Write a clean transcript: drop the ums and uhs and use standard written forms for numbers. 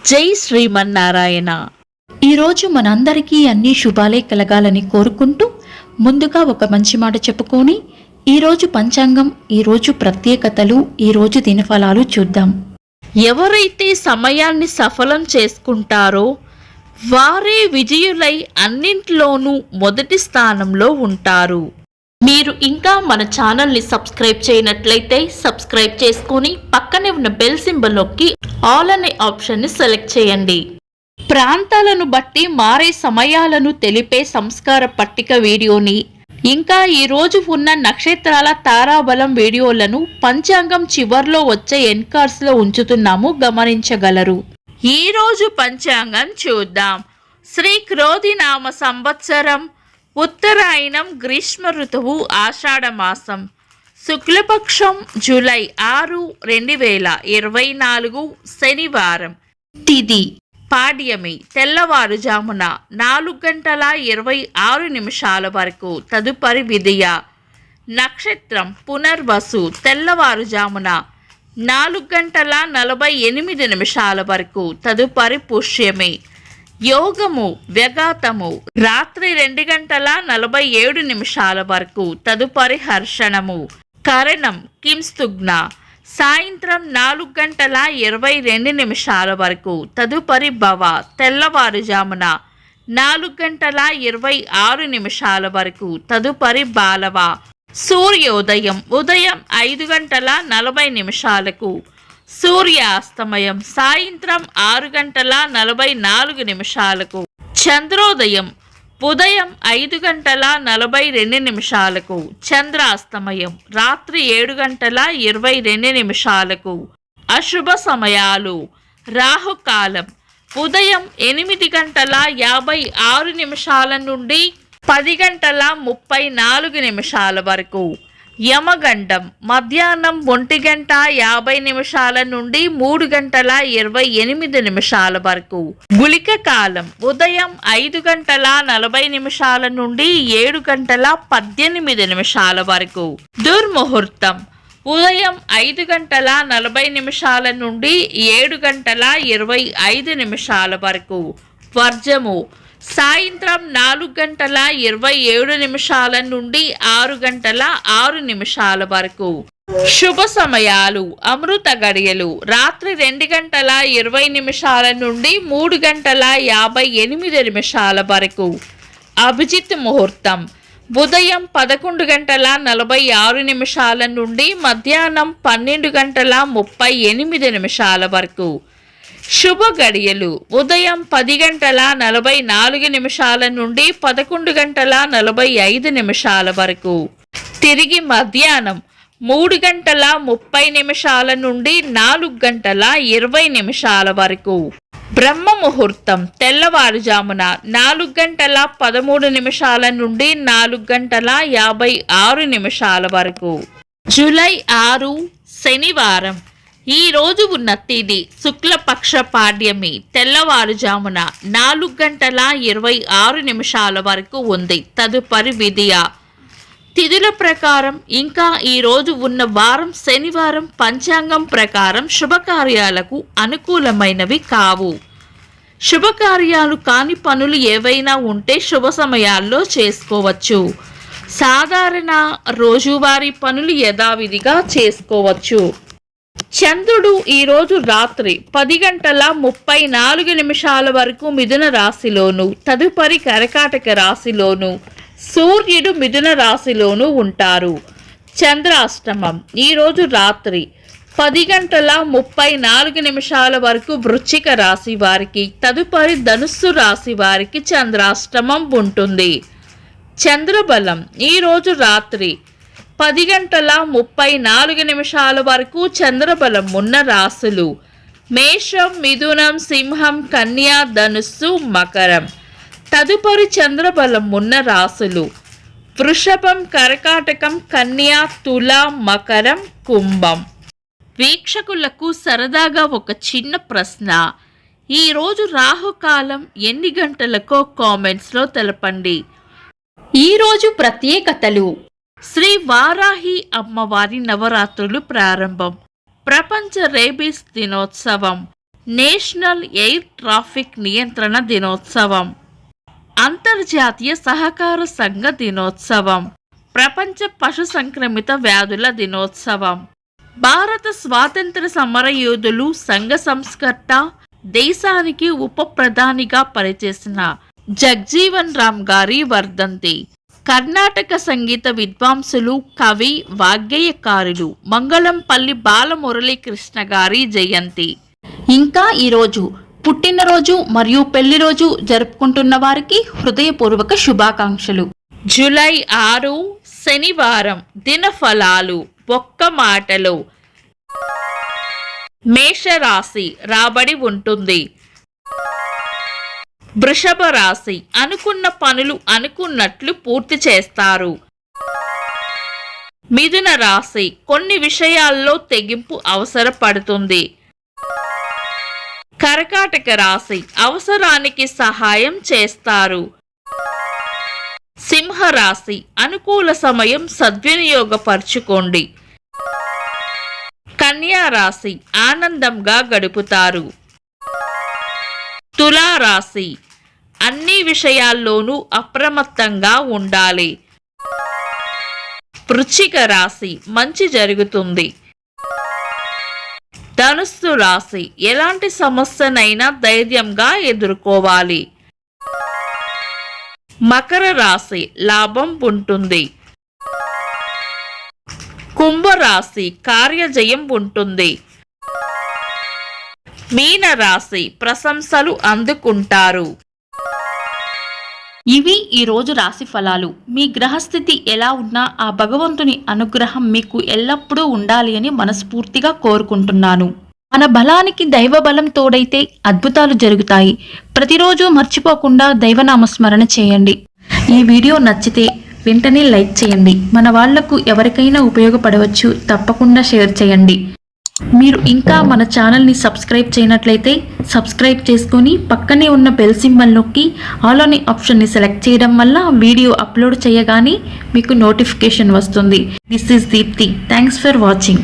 జై శ్రీమన్నారాయణ. ఈరోజు మనందరికీ అన్ని శుభాలే కలగాలని కోరుకుంటూ ముందుగా ఒక మంచి మాట చెప్పుకొని ఈరోజు పంచాంగం, ఈరోజు ప్రత్యేకతలు, ఈరోజు దినఫలాలు చూద్దాం. ఎవరైతే సమయాన్ని సఫలం చేసుకుంటారో వారే విజయులై అన్నింట్లోనూ మొదటి స్థానంలో ఉంటారు. మీరు ఇంకా మన ఛానల్ని సబ్స్క్రైబ్ చేయనట్లయితే సబ్స్క్రైబ్ చేసుకొని పక్కనే ఉన్న బెల్ సింబల్ నొక్కి ఆల్ అనే ఆప్షన్ని సెలెక్ట్ చేయండి. ప్రాంతాలను బట్టి మారే సమయాలను తెలిపే సంస్కార పట్టిక వీడియోని, ఇంకా ఈరోజు ఉన్న నక్షత్రాల తారాబలం వీడియోలను పంచాంగం చివర్లో వచ్చే ఎన్కార్స్లో ఉంచుతున్నాము, గమనించగలరు. ఈరోజు పంచాంగం చూద్దాం. శ్రీ క్రోధినామ సంవత్సరం, ఉత్తరాయణం, గ్రీష్మ ఋతువు, ఆషాఢ మాసం, శుక్లపక్షం, జూలై 6, 2024 శనివారం. తిథి పాడ్యమి, తెల్లవారుజామున 4:26 వరకు, తదుపరి విదియ. నక్షత్రం పునర్వసు, తెల్లవారుజామున 4:48 వరకు, తదుపరి పుష్యమి. యోగము వ్యగాతము, రాత్రి 2:47 వరకు, తదుపరి హర్షణము. కరణం కింస్తుగ్న, సాయంత్రం 4:22 వరకు, తదుపరి భవ, తెల్లవారుజామున 4:26 వరకు, తదుపరి బాలవ. సూర్యోదయం ఉదయం 5:40, సూర్యాస్తమయం సాయంత్రం 6:44. చంద్రోదయం ఉదయం 5:42, చంద్రాస్తమయం రాత్రి 7:22. అశుభ సమయాలు. రాహుకాలం ఉదయం 8:56 నుండి 10:34 వరకు. యమగండం మధ్యాహ్నం 1:50 నుండి 3:28 వరకు. గుళిక కాలం ఉదయం 5:40 నుండి 7:18 వరకు. దుర్ముహూర్తం ఉదయం 5:40 నుండి 7:25 వరకు. వర్జము సాయంత్రం 4:27 నుండి 6:06 వరకు. శుభ సమయాలు. అమృత గడియలు రాత్రి 2:20 నుండి 3:58 వరకు. అభిజిత్ ముహూర్తం ఉదయం 11:46 నుండి మధ్యాహ్నం 12:38 వరకు. శుభ గడియలు ఉదయం 10:44 నుండి 11:45 వరకు. తిరిగి మధ్యాహ్నం 3:30 నుండి 4:20 వరకు. బ్రహ్మ ముహూర్తం తెల్లవారుజామున 4:13 నుండి 4:56 వరకు. జూలై 6 శనివారం. ఈ రోజు ఉన్న తిథి శుక్లపక్ష పాడ్యమి, తెల్లవారుజామున 4:26 వరకు ఉంది, తదుపరి విదియ. తిథుల ప్రకారం ఇంకా ఈ రోజు ఉన్న వారం శనివారం పంచాంగం ప్రకారం శుభకార్యాలకు అనుకూలమైనవి కావు. శుభకార్యాలు కాని పనులు ఏవైనా ఉంటే శుభ సమయాల్లో చేసుకోవచ్చు. సాధారణ రోజువారీ పనులు యథావిధిగా చేసుకోవచ్చు. చంద్రుడు ఈరోజు రాత్రి 10:34 వరకు మిథున రాశిలోను, తదుపరి కర్కాటక రాశిలోను, సూర్యుడు మిథున రాశిలోను ఉంటారు. చంద్రాష్టమం ఈరోజు రాత్రి 10:34 వరకు వృశ్చిక రాశి వారికి, తదుపరి ధనుస్సు రాశి వారికి చంద్రాష్టమం ఉంటుంది. చంద్రబలం ఈరోజు రాత్రి 10:34 వరకు చంద్రబలం ఉన్న రాశులు మేషం, మిథునం, సింహం, కన్యా, ధనుస్సు, మకరం. తదుపరి చంద్రబలం ఉన్న రాశులు వృషభం, కర్కాటకం, కన్యా, తుల, మకరం, కుంభం. వీక్షకులకు సరదాగా ఒక చిన్న ప్రశ్న. ఈరోజు రాహుకాలం ఎన్ని గంటలకో కామెంట్స్లో తెలపండి. ఈరోజు ప్రత్యేకతలు. శ్రీ వారాహి అమ్మవారి నవరాత్రులు ప్రారంభం. ప్రపంచ రేబీస్ దినోత్సవం. నేషనల్ ఎయిర్ ట్రాఫిక్ నియంత్రణ దినోత్సవం, అంతర్జాతీయ సహకార సంఘ దినోత్సవం, ప్రపంచ పశు సంక్రమిత వ్యాధుల దినోత్సవం, భారత స్వాతంత్ర సమరయోధులు సంఘ సంస్కర్త, దేశానికి ఉప ప్రధానిగా పనిచేసిన జగ్జీవన్ రామ్ గారి వర్ధంతి, కర్ణాటక సంగీత విద్వాంసులు, కవి, వాగ్గేయకారులు మంగళంపల్లి బాలమురళీకృష్ణ గారి జయంతి. ఇంకా ఈరోజు పుట్టినరోజు మరియు పెళ్లి రోజు జరుపుకుంటున్న వారికి హృదయపూర్వక శుభాకాంక్షలు. జూలై 6 శనివారం. దినఫలాలు. ఒక్క మాటలో మేషరాశి రాబడి ఉంటుంది. వృషభ రాశి అనుకున్న పనులు అనుకున్నట్లు పూర్తి చేస్తారు. మిథున రాశి కొన్ని విషయాల్లో తెగింపు అవసరపడుతుంది. కర్కాటక రాశి అవసరానికి సహాయం చేస్తారు. సింహరాశి అనుకూల సమయం సద్వినియోగపరచుకోండి. కన్యా రాశి ఆనందంగా గడుపుతారు. తులారాశి అన్ని విషయాల్లోనూ అప్రమత్తంగా ఉండాలి. వృశ్చిక రాశి మంచి జరుగుతుంది. ధనుస్సు రాశి ఎలాంటి సమస్యనైనా ధైర్యంగా ఎదుర్కోవాలి. మకర రాశి లాభం ఉంటుంది. కుంభరాశి కార్యజయం ఉంటుంది. మీన రాశి ప్రశంసలు అందుకుంటారు. ఇవి ఈరోజు రాశి ఫలాలు. మీ గ్రహస్థితి ఎలా ఉన్నా ఆ భగవంతుని అనుగ్రహం మీకు ఎల్లప్పుడూ ఉండాలి అని మనస్ఫూర్తిగా కోరుకుంటున్నాను. మన బలానికి దైవ బలం తోడైతే అద్భుతాలు జరుగుతాయి. ప్రతిరోజు మర్చిపోకుండా దైవనామస్మరణ చేయండి. ఈ వీడియో నచ్చితే వెంటనే లైక్ చేయండి. మన వాళ్లకు ఎవరికైనా ఉపయోగపడవచ్చు. తప్పకుండా షేర్ చేయండి. మీరు ఇంకా మన ఛానల్ని సబ్స్క్రైబ్ చేయనట్లయితే సబ్స్క్రైబ్ చేసుకొని పక్కనే ఉన్న బెల్ సింబల్ నొక్కి ఆల్ అనే ఆప్షన్ని సెలెక్ట్ చేయడం వల్ల వీడియో అప్లోడ్ చేయగానే మీకు నోటిఫికేషన్ వస్తుంది. This is Deepti. Thanks for watching.